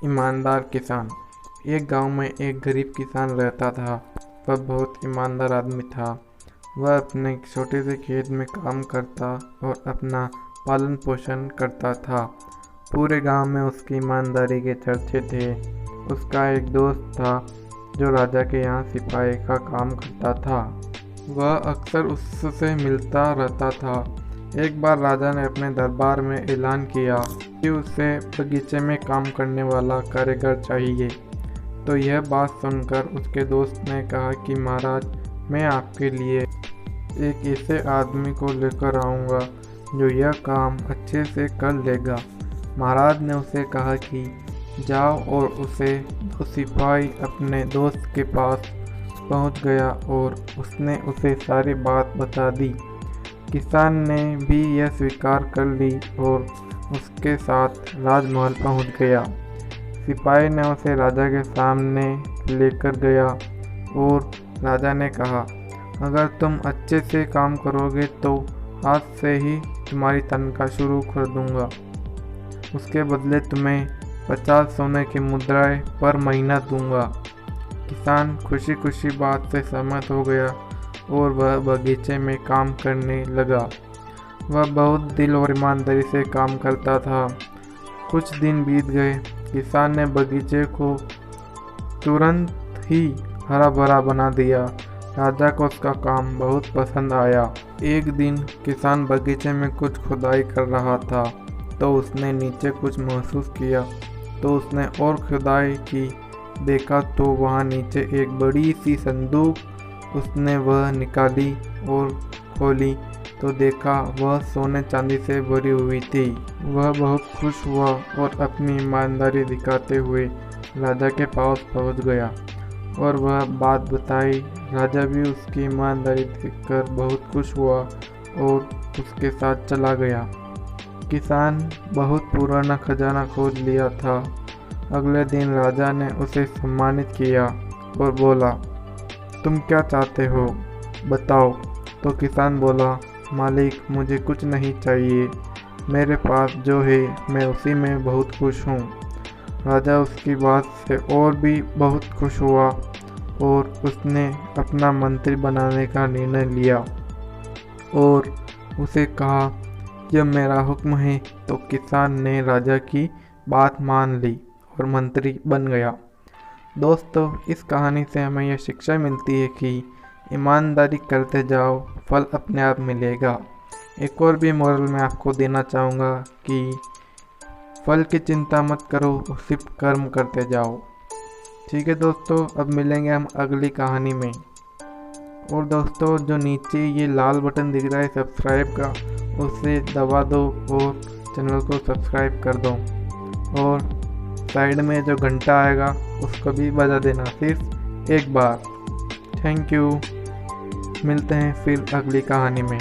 ईमानदार किसान। एक गांव में एक गरीब किसान रहता था। वह बहुत ईमानदार आदमी था। वह अपने छोटे से खेत में काम करता और अपना पालन पोषण करता था। पूरे गांव में उसकी ईमानदारी के चर्चे थे। उसका एक दोस्त था जो राजा के यहाँ सिपाही का काम करता था। वह अक्सर उससे मिलता रहता था। एक बार राजा ने अपने दरबार में ऐलान किया कि उसे बगीचे में काम करने वाला कारीगर चाहिए। तो यह बात सुनकर उसके दोस्त ने कहा कि महाराज, मैं आपके लिए एक ऐसे आदमी को लेकर आऊँगा जो यह काम अच्छे से कर लेगा। महाराज ने उसे कहा कि जाओ, और उसे दो सिपाही अपने दोस्त के पास पहुंच गया और उसने उसे सारी बात बता दी। किसान ने भी यह स्वीकार कर ली और उसके साथ राजमहल पहुंच गया। सिपाही ने उसे राजा के सामने लेकर गया और राजा ने कहा, अगर तुम अच्छे से काम करोगे तो आज से ही तुम्हारी तनख्वाह शुरू कर दूंगा। उसके बदले तुम्हें 50 सोने की मुद्राएं पर महीना दूंगा। किसान खुशी खुशी बात से सहमत हो गया और वह बगीचे में काम करने लगा। वह बहुत दिल और ईमानदारी से काम करता था। कुछ दिन बीत गए। किसान ने बगीचे को तुरंत ही हरा भरा बना दिया। राजा को उसका काम बहुत पसंद आया। एक दिन किसान बगीचे में कुछ खुदाई कर रहा था तो उसने नीचे कुछ महसूस किया। तो उसने और खुदाई की, देखा तो वहाँ नीचे एक बड़ी सी संदूक। उसने वह निकाली और खोली तो देखा वह सोने चांदी से भरी हुई थी। वह बहुत खुश हुआ और अपनी ईमानदारी दिखाते हुए राजा के पास पहुंच गया और वह बात बताई। राजा भी उसकी ईमानदारी देखकर बहुत खुश हुआ और उसके साथ चला गया। किसान बहुत पुराना खजाना खोज लिया था। अगले दिन राजा ने उसे सम्मानित किया और बोला, तुम क्या चाहते हो, बताओ। तो किसान बोला, मालिक, मुझे कुछ नहीं चाहिए। मेरे पास जो है मैं उसी में बहुत खुश हूँ। राजा उसकी बात से और भी बहुत खुश हुआ और उसने अपना मंत्री बनाने का निर्णय लिया और उसे कहा, यह मेरा हुक्म है। तो किसान ने राजा की बात मान ली और मंत्री बन गया। दोस्तों, इस कहानी से हमें यह शिक्षा मिलती है कि ईमानदारी करते जाओ, फल अपने आप मिलेगा। एक और भी मोरल मैं आपको देना चाहूँगा कि फल की चिंता मत करो, सिर्फ कर्म करते जाओ। ठीक है दोस्तों, अब मिलेंगे हम अगली कहानी में। और दोस्तों, जो नीचे ये लाल बटन दिख रहा है सब्सक्राइब का, उसे दबा दो और चैनल को सब्सक्राइब कर दो। और साइड में जो घंटा आएगा उसको भी बजा देना, सिर्फ एक बार। Thank you. मिलते हैं फिर अगली कहानी में।